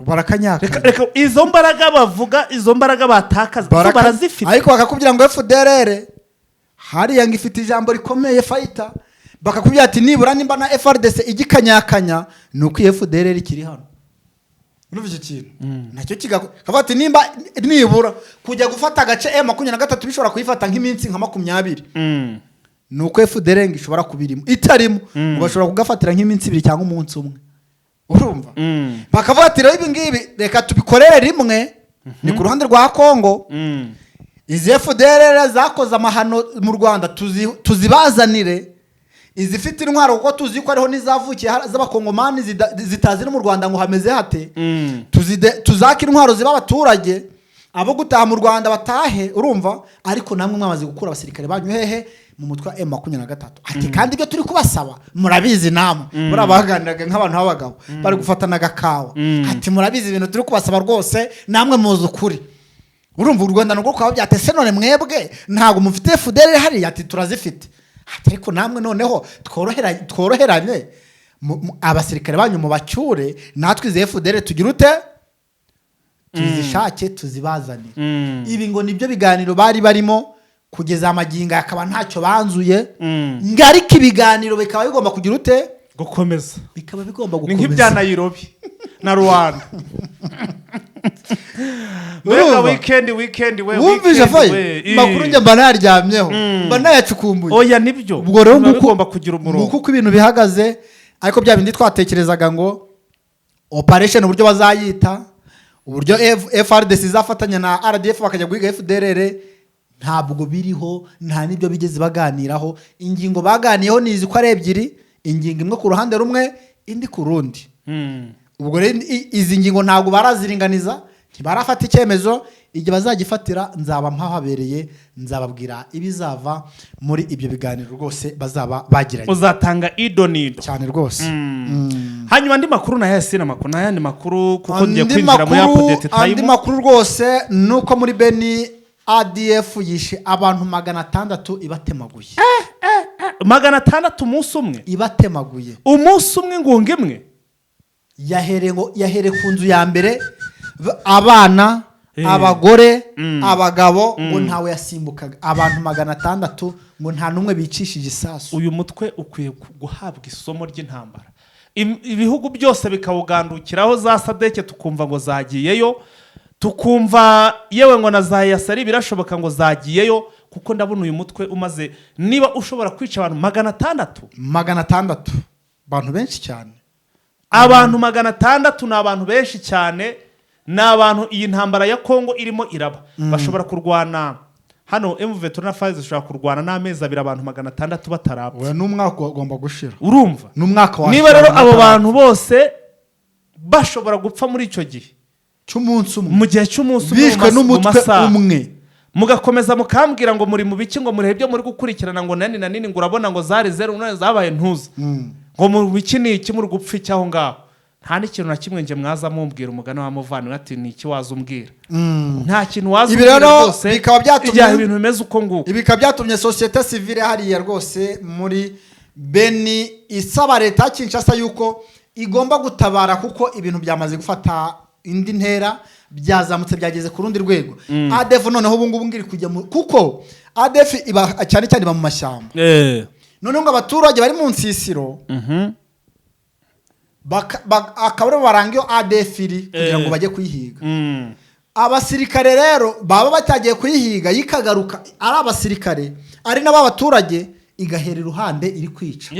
barakanyaka reka izo mbaraga bavuga izo mbaraga batakaza barazifite ariko bakakubwira ngo FDLR hariya ngifite ijambo rikomeye fighter bakakubwira ati nibura nimba na FARDC igikanyakanya nuko FDLR kiri hano urumva ikintu nacyo kigafata nimba nibura kujya gufata agace M23 bishobora kuyifata nk'iminsi nka 20 nuko FDLR ngishobora kubirimo itarimo bashobora kugafatira nk'iminsi 2 cyangwa umunsi umwe urumva bakavuga ati rero ibi ngibi reka tubikorere rimwe ni ku ruhande rwa Kongo izi FDLR zakoze amahano mu Rwanda tuzibazanire izifite intwaro kuko tuzi ko ariho nizavukiye z'abakongomani zitazi no mu Rwanda ngo hameze hate tuzakira intwaro ziba abaturage abo gutaha mu Rwanda batahe urumva ariko namwe mwamaze gukura abasirikare banyu hehe mu mutwa M23 ati kandi ibyo turi kubasaba murabizi namwe murabaganiraga nk'abantu b'abagabo bari gufatana gakawa ati murabizi ibintu turi kubasaba rwose namwe muzi ukuri urumva u Rwanda nuko kwa byatese none mwebwe ntago mufite FDLR hari ati turazifite ariko namwe noneho tworoheranye abasirikare banyu mu bacyure natwe izi FDLR tugira ute tuzishake tuzibazanire ibi ngo nibyo biganiro bari barimo kugeza amaginga akaba ntacyo banzuye ngarika ibiganiro bikaba bigomba kugira ute gukomeza bikaba bigomba gukomeza ni nk'ibya Nairobi na Rwanda Mbega weekend we wumvise fayi makuru njye mba naryamyeho mba nayacukumbuye oya nibyo ubwo rero ngomba kugira umurongo kuko ibintu bihagaze ariko bya bindi twatekerezaga ngo operation uburyo bazayita uburyo FARDC izafatanya na RDF bakajya guhiga FDLR ntabwo biriho nta nibyo bigeze baganiraho ingingo baganiyeho nizi ko ari ebyiri ingingo imwe ku ruhande rumwe indi ku rundi ubwo rero izi ngingo ntabwo baraziringaniza ntibarafata icyemezo igihe bazagifatira nzaba mpahabereye nzababwira ibizava muri ibyo biganiro rwose bazaba bagiranye uzatanga idonido cyane rwose hanyuma andi makuru na yasi na makuru n'ayandi makuru kuko ngiye kwinjira muri update time andi makuru rwose nuko muri Beni ADF yishe abantu 600 ibatemaguye 600 umunsi umwe ibatemaguye umunsi umwe ngunga imwe yahere ku nzu ya mbere abana abagore abagabo ngo ntawe yasimbukaga abantu 600 ngo nta numwe bicishije isasu uyu mutwe ukwiye guhabwa isomo ry'intambara ibihugu byose bikawugandukiraho za sadeke tukumva ngo zagiyeyo tukumva yewe ngo na za yasari birashoboka ngo zagiyeyo kuko ndabona uyu mutwe umaze niba ushobora kwica abantu 600 abantu benshi cyane abantu 600 ni abantu benshi cyane ni abantu iyi ntambara ya Kongo irimo iraba bashobora kurwana hano M23 na FARDC zishobora kurwana n'amezi abiri abantu 600 batarapfa we n'umwaka ugomba gushira urumva n'umwaka wa niba rero abo bantu bose bashobora gupfa muri icyo gihe cy'umunsi umwe mu gihe cy'umunsi umwe bishwe n'umutwe umwe mugakomeza mukambwira ngo muri mu biki ngo muri byo muri gukurikirana ngo nani na nini ngo urabona ngo zari 0 zabaye ntuza ngo mu biki ni iki muri gupfa cyaho ngaho nta n'ikintu na kimwe nje mwaza mumbwira umugana wa muvana ati ni iki waza umbwira nta kintu waza umbwira rwose bikaba byatumye ibintu bimeze uko nguko ibikaba byatumye societe civile hariya rwose muri Beni isaba leta Kinshasa yuko igomba gutabara kuko ibintu byamaze gufata indi ntera byazamutse byageze ku rundi rwego ADF noneho ubu ngubu ngiri kujya kuko ADF iba cyane cyane mu mashyamba none ngo abaturage bari mu nsisiro akabaro barangiyo ADF iri kugira ngo bajye kuyihiga abasirikare rero baba batagiye kuyihiga yikagaruka ari abasirikare ari n'abaturage igahera iruhande iri kwica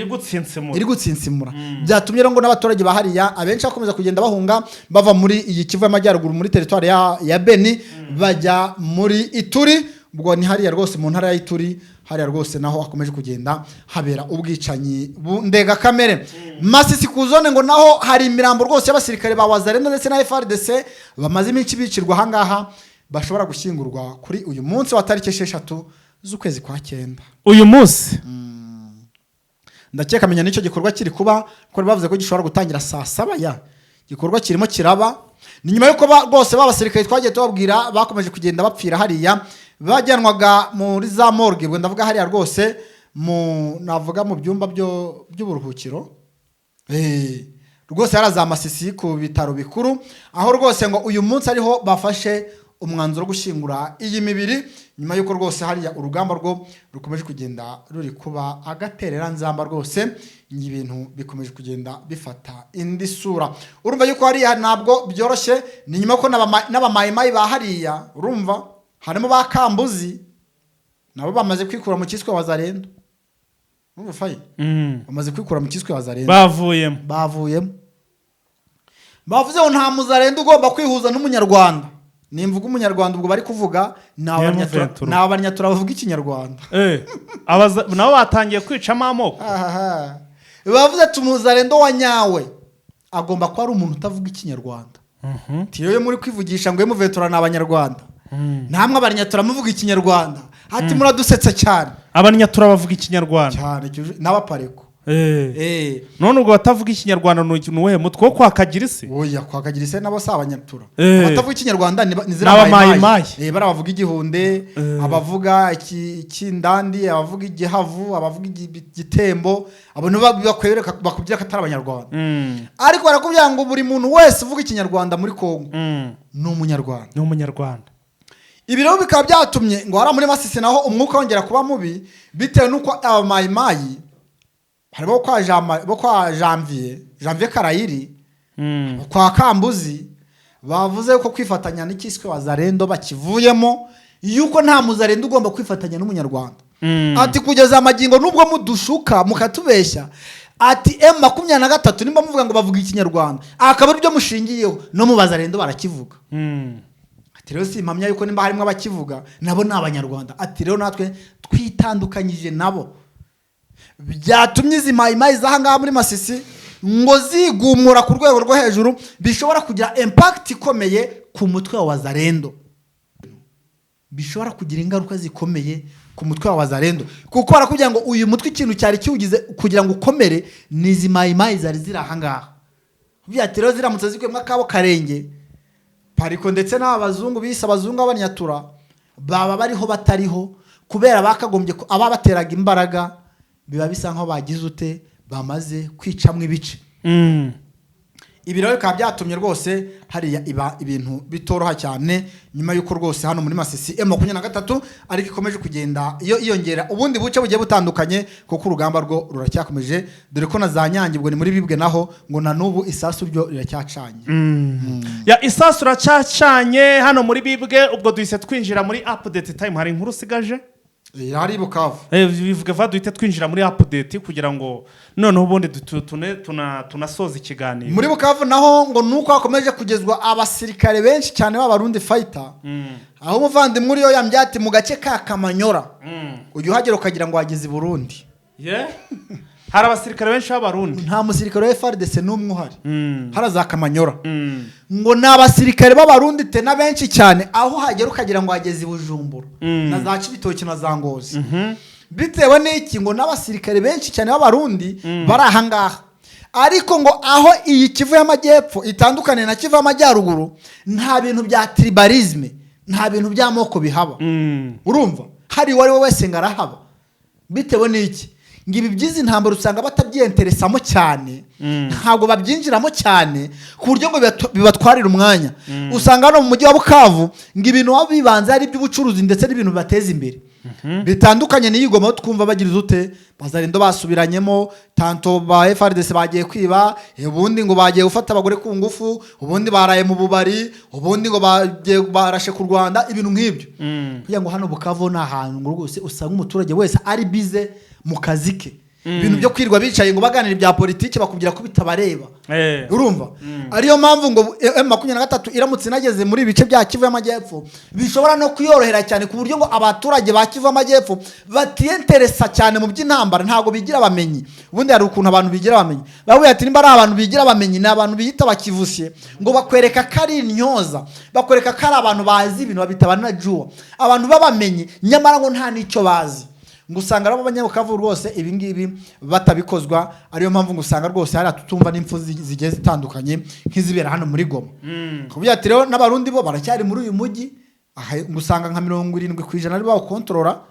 iri gutsinsimura byatumye rero ngo n'abaturage bahariya abenshi bakomeza kugenda bahunga bava muri iyi Kivu y'Amajyaruguru muri territoire ya Beni bajya muri Ituri ubwo ni hariya rwose mu ntara ya Ituri hariya rwose naho hakomeje kugenda habera ubwicanyi bundega kamere Masisi ku zone ngo naho hari imirambo rwose y'abasirikare ba Wazalendo ndetse na FARDC bamaze iminsi bicirwa hangaha bashobora gushyingurwa kuri uyu munsi wa tariki 6 z'ukwezi kwa 9 uyu munsi ndakeka menya nicyo gikorwa kiri kuba ko bavuze ko gishobora gutangira saa 7 ya gikorwa kirimo kiraba ni nyuma yuko rwose babasirikare twagiye tubabwira bakomeje kugenda bapfira hariya bajyanwaga muri za morgue bwo ndavuga hariya rwose navuga mu byumba by'uburuhukiro rwose yaraza Masisi ku bitaro bikuru aho rwose ngo uyu munsi ariho bafashe umwanzuro wo gushyingura iyi mibiri nyuma yuko rwose hariya urugamba rwo rukomeje kugenda ruri kuba agaterera nzamba rwose ibintu bikomeje kugenda bifata indi sura urumva yuko hariya ntabwo byoroshye ni nyuma ko n'abamayimayi bahariya urumva harimo ba Kambuzi nabo bamaze kwikura mu kiswe Wazalendo urumva fayi bamaze kwikura mu kiswe Wazalendo bavuyemo bavuze ngo nta muzalendo ugomba kwihuza n'umunyarwanda nimvuga umunyarwanda ubwo bari kuvuga n'abanyatura bavuga ikinyarwanda nabo batangiye kwicamo amoko bavuze tumuzalendo wa nyawe agomba kuba ari umuntu utavuga ikinyarwanda tiyo muri kwivugisha ngo Ventura n'abanyarwanda namwe abanyatura muvuga ikinyarwanda ati muradusetsa cyane abanyatura bavuga ikinyarwanda cyane n'abapareko none ubwo batavuga ikinyarwanda nuwe mutwe wo kwakagira isi oya kwakagira isi nabo si abanyatura abatavuga ikinyarwanda ni ziramayimayi barabavuga igihunde abavuga ikindandi abavuga igihavu abavuga igitembo abantu bakwereka bakubwira ko atari abanyarwanda ariko barakubwira ngo buri muntu wese uvuga ikinyarwanda muri Kongo ni umunyarwanda ibi rero bikaba byatumye ngo hari muri Masisi naho umwuka wongera kuba mubi bitewe nuko abamayimayi harimo kwa Janvier Karayiri kwa Kambuzi bavuze ko kwifatanya n'ikiswe Wazalendo bakivuyemo yuko nta muzalendo ugomba kwifatanya n'umunyarwanda ati kugeza amagingo nubwo mudushuka mukatubeshya ati M23 nimba muvuga ngo bavuga ikinyarwanda akaba ari byo mushingiyeho no mu Wazalendo barakivuga ati rero si impamya yuko nimba harimo abakivuga nabo ni abanyarwanda ati rero natwe twitandukanyije nabo byatumye izi mayimayi zahangaha muri Masisi ngo zigumura ku rwego rwo hejuru bishobora kugira impact ikomeye ku mutwe wa Wazalendo bishobora kugira ingaruka zikomeye ku mutwe wa Wazalendo kuko barakubwira ngo uyu mutwe ikintu cyari kiwugize kugira ngo ukomere ni izi mayimayi zari zirahangaha byatiro ziramutse zikwemwa kabo karenge pariko ndetse n'abazungu bise abazungu abanyatura baba bariho batariho kubera bakagombye aba bateraga imbaraga biba bisa nkaho bagize ute bamaze kwicamwe ibice ibi rero bikaba byatumye rwose hariya iba ibintu bitoroha cyane nyuma yuko rwose hano muri Masisi M23 ariko ikomeje kugenda iyo iyongera ubundi buce bugiye butandukanye kuko urugamba rwo ruracyakomeje dore ko na za Nyange ubwo ni muri Bibwe naho ngo na nubu isasu byo riracyacanye ya isasu riracyacanye hano muri Bibwe ubwo duhise twinjira muri update time hari inkuru sigaje hari Bukavu bivuga va duhite twinjira muri update kugira ngo noneho ubundi tunasoza ikiganiro muri Bukavu naho ngo nuko hakomeje kugezwa abasirikare benshi cyane b'abarundi fighter aho umuvandimwe uriyo yambyati mu gace ka Kamanyora uyu hagera ukagira ngo wageze i Burundi hari abasirikare benshi b'abarundi nta musirikare wa FARDC n'umwe uhari haraza Kamanyora ngo n'abasirikare b'abarundi te na benshi cyane aho hagera ukagira ngo wageze i Bujumbura na za Cibitoki na za Ngozi bitewe n'iki ngo n'abasirikare benshi cyane b'abarundi bari ahangaha ariko ngo aho iyi Kivu y'Amajyepfo itandukane na Kivu y'Amajyaruguru nta bintu bya tribalisme nta bintu by'amoko bihaba urumva hari wari wese ngarahaba bitewe n'iki ngibi byizi ntambaro usanga batabyenteresamo cyane ntabwo babyinjiramo cyane ku buryo ngo bibatwarira umwanya usanga no mu mujyi wa Bukavu ngibintu bibanze ari by'ubucuruzi ndetse n'ibintu bibateza imbere bitandukanye n'iyi Goma twumva bagira uzute bazarendo basubiranyemo tanto ba FRDC bagiye kwiba ubundi ngo bagiye gufata abagore ku ngufu ubundi baraye mu bubari ubundi ngo bagiye barashe ku Rwanda ibintu nk'ibyo kugira ngo hano Bukavu na ahantu ngo rwose usanga umuturage wese ari bize mu kazi ke ibintu byo kwirwa bicaye ngo baganira ibya politiki bakubwira ko bitabareba urumva ariyo mpamvu ngo M23 iramutse inageze muri bice bya Kivu y'Amajyepfo bishobora no kuyorohera cyane ku buryo ngo abaturage ba Kivu y'Amajyepfo batiyenteresa cyane mu by'intambara ntago bigira bamenyi ubundi hari ukuntu abantu bigira bamenyi bavuye ati nimba ari abantu bigira bamenyi ni abantu biyita bakivusye ngo bakwereka kari intyoza bakwereka kari abantu bazi ibintu babitabana juwa abantu babamenyi nyamara ngo nta nicyo bazi ngo usanga rabo abanyabukavu rwose ibingibi batabikozwa ariyo mpamvu ngo usanga rwose hari atutumva n'imfu zigiye zitandukanye nk'izibera hano muri Goma kuburyo ati rero n'abarundi bo baracyari muri uyu mujyi usanga nka 70% ari bawo kontrola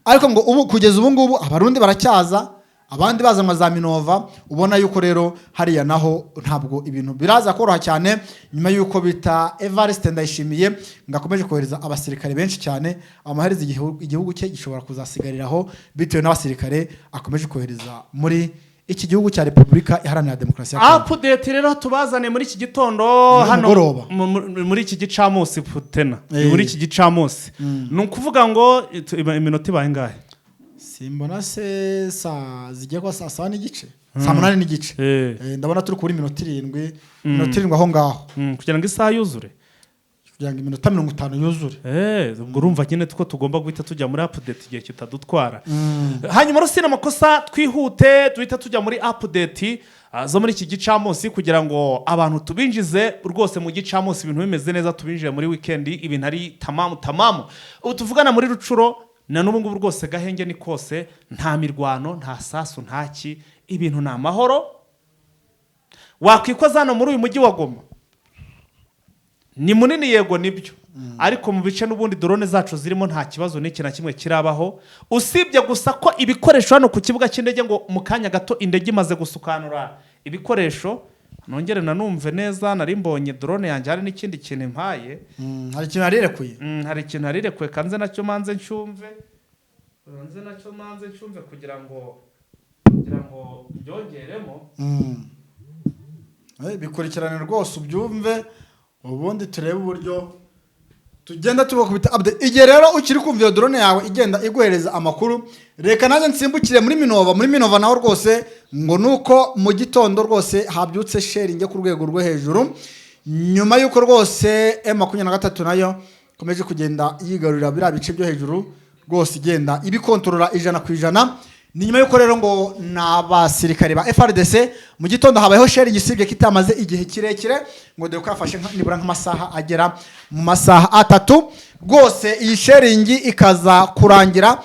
ariko ngo ubu kugeza ubu ngubu abarundi baracyaza abandi bazanwa za Minova ubona yuko rero hariya naho ntabwo ibintu biraza koroha cyane nyuma yuko bita Evariste Ndayishimiye ngakomeje kohereza abasirikare benshi cyane amahereza igihugu cye gishobora kuzasigariraho bitewe n'abasirikare akomeje kohereza muri iki gihugu cya Repubulika Iharanira Demokarasi ya Kongo. Update rero tubazane muri iki gitondo hano muri iki gicamunsi Putena muri iki gicamunsi nukuvuga ngo iminota ibaye ngahe simbona se zigiye kwa saa 7 n'igice saa 8 n'igice ndabona turi kuri minota 7 minota 7 aho ngaho kugira ngo isaha yuzure kugira ngo iminota 50 yuzure ubwo urumva nyine tuko tugomba guhita tujya muri update igihe kitadutwara hanyuma rusina amakosa twihute duhita tujya muri update zo muri iki gicamunsi kugira ngo abantu tubinjize rwose mu gicamunsi ibintu bimeze neza tubinjire muri weekend ibintu ari tamamu ubu tuvugana muri Rucuro na n'ubu ngubu rwose gahenge ni kose nta mirwano nta sasu ntaki ibintu na mahoro wakwikoza hano muri uyu mujyi wa Goma ni munini yego nibyo ariko mu bice n'ubundi drone zacu zirimo nta kibazo n'iki na kimwe kirabaho usibye gusa ko ibikoresho hano ku kibuga cy'indege ngo mu kanya gato indege imaze gusukanura ibikoresho nongere nanumve neza nari mbonye drone yanjye hari n'ikindi kintu impaye hari ikintu arirekuye hari ikintu arirekuye kanze nacyo manze ncyumve kugira ngo byongeremo bikurikirane rwose ubyumve ubundi turebe uburyo tugenda tubakubita update igihe rero ukiri kumva iyo drone yawe igenda iguhereza amakuru reka naje nsimbukire muri Minova naho rwose ngo nuko mu gitondo rwose habyutse sharing ku rwego rwo hejuru nyuma yuko rwose M23 nayo komeje kugenda yigarurira bira bice byo hejuru rwose igenda ibikontorora 100% ni nyuma yuko rero ngo n'abasirikare ba FRDC mu gitondo habayeho sharing isibye kitamaze igihe kirekire ngo de kwafashe nibura nk'amasaha agera mu masaha 3 rwose iyi sharing ikaza kurangira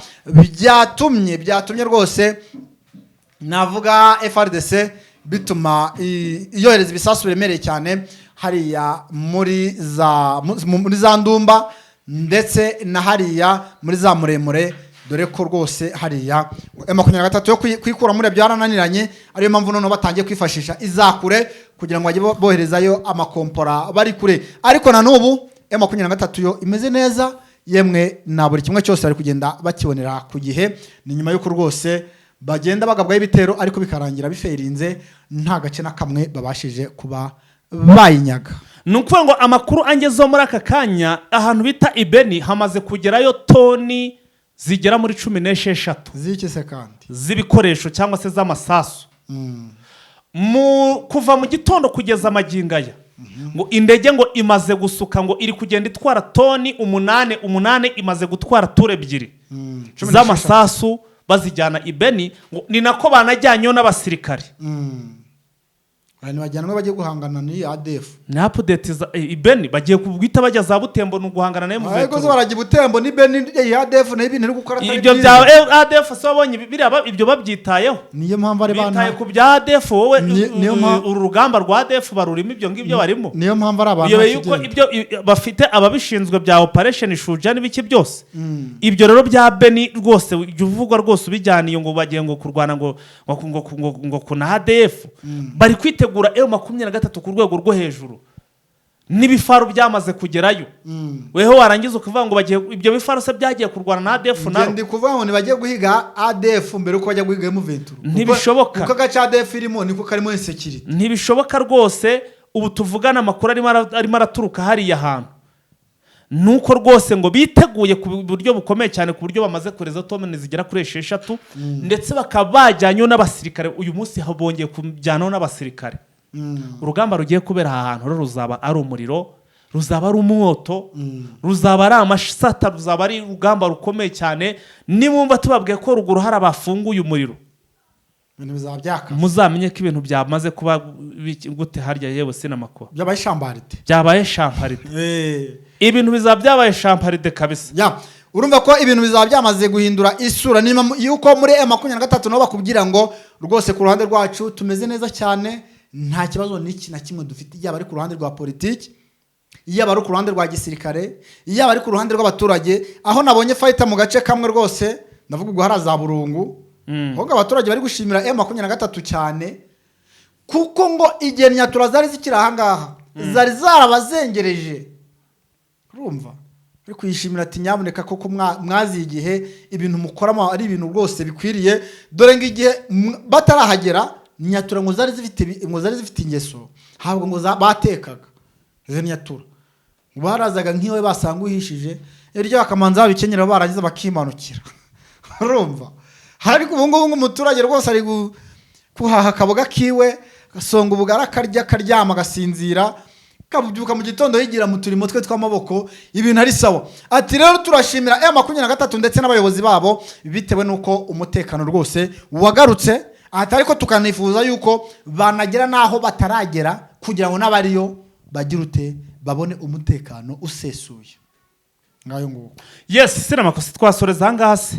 byatumye rwose navuga FRDC bituma iyohereza ibisasu biremereye cyane hariya muri za Ndumba ndetse na hariya muri za Muremure dore ko rwose hariya M23 yo kwikura muri byarananiranye ariyo mpamvu none batangiye kwifashisha izakure kugira ngo bajye boherezayo amakompora bari kure ariko na nubu M23 yo imeze neza yemwe na buri kimwe cyose ari kugenda bakibonera ku gihe ni nyuma yuko rwose bagenda bagabwaye ibitero ariko bikarangira biferinze nta gace na kamwe babashije kuba bayinyaga nukuvuga ngo amakuru angezeho muri aka kanya ahantu bita Ibeni hamaze kugerayo toni zigera muri 16 z'iki se kandi z'ibikoresho cyangwa se z'amasasu kuva mu gitondo kugeza amagingaya ngo indege ngo imaze gusuka ngo iri kugenda itwara toni 8 imaze gutwara ture ebyiri z'amasasu bazijyana Ibeni ngo ni nako banajyanyo n'abasirikare Abantu bajyanwe bagiye guhangana ni ADF. Ni update za Ibeni bagiye kubwita bajya za Butembo no guhangana nayo muveto. Ariko zo baragiye Butembo ni Beni ADF na ibintu iri gukora atari. Ibyo bya ADF so babonye biraba ibyo babyitayeho. Niyo mpamvu ari bana. Bitaye ku bya ADF wowe uru rugamba rwa ADF barurimo ibyo ngibyo barimo. Niyo mpamvu ari abantu. Iyo yuko ibyo bafite ababishinzwe bya operation Shuja n'ibiki byose. Ibyo rero bya Beni rwose uvugwa rwose ubijyaniye ngo bagiye ngo kurwana ngo kuna ADF bari kwite gutegura M23 ku rwego rwo hejuru n'ibifaru byamaze kugerayo weho warangiza ukavuga ngo bagiye ibyo bifaru se byagiye kurwana na ADF naro ndi kuvuga ngo bagiye guhiga ADF mbere uko bajya guhiga M23 ntibishoboka kuko gacha ADF irimo niko karimo insecurity ntibishoboka rwose ubu tuvugana amakuru arimo araturuka hariya hantu nuko rwose ngo biteguye ku buryo bukomeye cyane ku buryo bamaze kureza tome zigera kuri 6 ndetse bakabajyanyo n'abasirikare uyu munsi habongeye kujyanaho n'abasirikare urugamba rugiye kubera aha hantu ruzaba ari umuriro ruzaba ari umwoto ruzaba ari amasata ruzaba ari urugamba rukomeye cyane nimumva tubabwiye ko ruguru hari abafunguye umuriro ibintu bizaba byaka muzamenye ko ibintu byamaze kuba gute harya yewe sinamako byabaye champarite ibintu bizaba byabaye champarite kabisa urumva ko ibintu bizaba byamaze guhindura isura yuko muri M23 no bakubwira ngo rwose ku ruhande rwacu tumeze neza cyane nta kibazo n'iki na kimwe dufite yaba ari ku ruhande rwa politiki yaba ari ku ruhande rwa gisirikare yaba ari ku ruhande rw'abaturage aho nabonye fighter mu gace kamwe rwose ndavuga ubwo haraza burungu ahubwo abaturage bari gushimira M23 cyane kuko ngo igihe nyatura zari zikiri ahangaha zari zarabazengereje urumva ari kuyishimira ati nyaboneka koko mwazi igihe ibintu mukoramo ari ibintu rwose bikwiriye dore ngo igihe batarahagera nyatura ngo zari zifite ingeso habwo ngo batekaga izo nyatura barazaga nk'iwe basanga uhishije iryo bakamanza babikenyera baragize bakimanukira urumva ariko ubu ngubu umuturage rwose ari kuhaha akaboga kiwe gasonga ubugara akarya karyama gasinzira kabyuka mu gitondo yigira mu turimo twe tw'amaboko ibintu ari sawa ati rero turashimira M23 ndetse n'abayobozi babo bitewe nuko umutekano rwose wagarutse atari ko tukanifuza yuko banagera naho bataragera kugira ngo n'abariyo bagirute babone umutekano usesuye ngayo nguko yes sinamakosa twasoreza hangaha se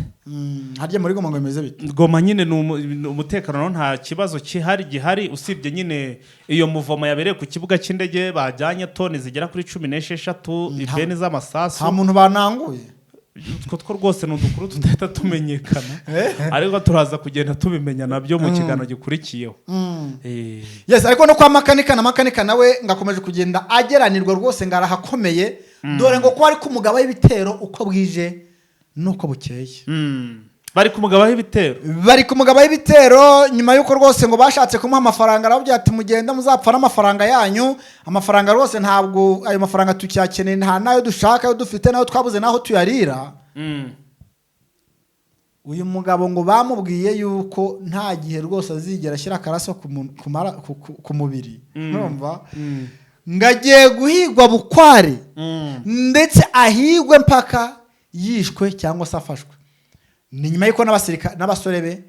harya muri Goma ngo bimeze bite Goma nyine umutekano nta kibazo gihari usibye nyine iyo muvoma yabereye ku kibuga cy'indege bajyanye toni zigera kuri 16 ibeni z'amasasu nta muntu bananguye two rwose n'udukuru tudahita tumenyekana ariko turaza kugenda tubimenya nabyo mu kigano gikurikiyeho yes ariko no kwa makanika nawe ngakomeje kugenda ageranirwa rwose ngarahakomeye dore ngo ko ari ku mugabo w'ibitero uko bwije nuko bukeye bari ku mugabo w'ibitero nyuma yuko rwose ngo bashatse kumuha amafaranga arabyo ati mugenda muzapfa n'amafaranga yanyu amafaranga rwose ntabwo ayo mafaranga tukyakeneye nta nayo dushaka yo dufite nayo twabuze naho tuyarira uyu mugabo ngo bamubwiye yuko nta gihe rwose azigera ashyira akaraso ku mubiri urumva ngagiye guhigwa bukware ndetse ahigwe mpaka yishwe cyangwa se afashwe ni nyuma yuko n'abasore be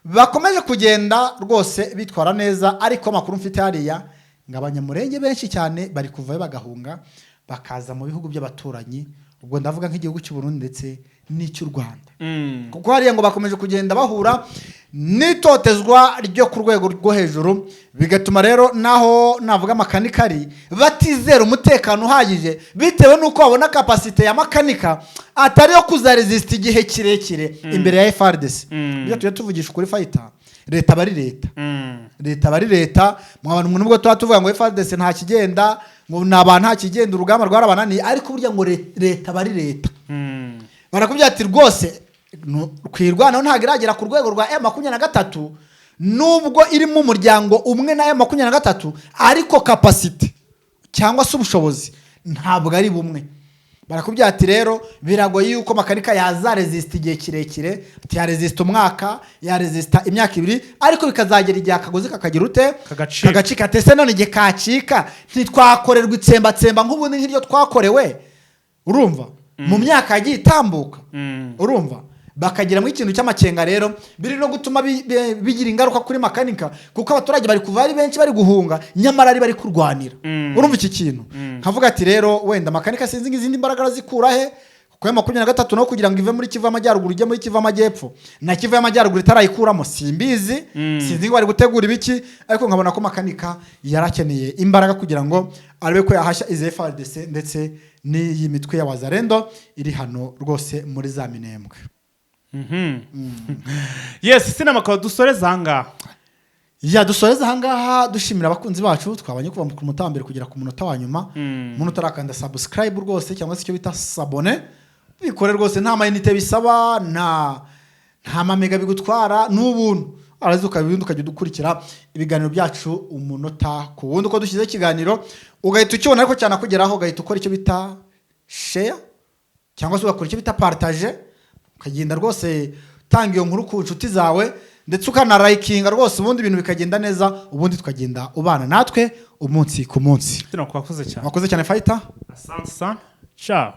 bakomeje kugenda rwose bitwara neza ariko makuru mfite hariya ngo abanyamurenge benshi cyane bari kuvayo bagahunga bakaza mu bihugu by'abaturanyi ubwo ndavuga nk'igihugu cy'u Burundi ndetse n'icy'u Rwanda kuko hariya ngo bakomeje kugenda bahura n'itotezwa ryo ku rwego rwo hejuru bigatuma rero naho navuga makanikari batizera umutekano uhagije bitewe nuko babona capacity ya makanika atari yo kuzaresist igihe kirekire imbere ya FARDC byo tuye tuvugisha kuri fighter leta bari leta mwabantu nubwo tuvuga ngo FARDC nta kigenda ngo naba nta kigenda urugamba rwarabananiye ariko burya ngo leta bari leta barakubwira ati rwose kwirwanaho ntabwo iragera ku rwego rwa M23 nubwo iri mu muryango umwe na M23 ariko capacity cyangwa se ubushobozi ntabwo ari bumwe barakubwira ati rero biragoye yuko makanika yazaresist igihe kirekire yaresist umwaka yaresista imyaka 2 ariko bikazagera igihe akagozi kakagira ute kagacika tese none igihe kacika ntitwakorerwa itsembatsemba nk'ubundi nk'iryo twakorewe urumva mu myaka yagiye itambuka urumva bakagira mu ikintu cy'amakenga rero biri no gutuma bigira ingaruka kuri makanika kuko abaturage bari kuva ari benshi bari guhunga nyamara ari bari kurwanira urumva iki kintu nkavuga ati rero wenda makanika sinzi ngizindi mbaraga zikura he kuko 23 no kugira ngo ive muri Kivu amajyaruguru ije muri Kivu amajyepfo na Kivu amajyaruguru itarayikuramo simbizi sinzi ngo bari gutegura ibiki ariko nkabona ko makanika yarakeneye imbaraga kugira ngo arebe ko yahashya ize FARDC ndetse n'iyi mitwe ya Wazalendo iri hano rwose muri za Minembwe yes sinamako dusore zanga ya dusoreza ahangaha dushimira abakunzi bacu twabanye kuva ku mutambere kugera ku munota wa nyuma umuntu utarakanda subscribe rwose cyangwa se icyo bita sabone bikore rwose nta mayinite bisaba nta mamega bigutwara n'ubuntu arazuka ibindi ukajya dukurikira ibiganiro byacu umunota ku wundi uko dushyize ikiganiro ugahita ukibona ariko cyane kugeraho ugahita ukora icyo bita share cyangwa se ugakora icyo bita partage ukagenda rwose tanga iyo nkuru ku nshuti zawe ndetse ukanarayikinga rwose ubundi ibintu bikagenda neza ubundi tukagenda ubana natwe umunsi ku munsi. Wakoze cyane. Wakoze cyane Fighter. Asante sana. Ciao.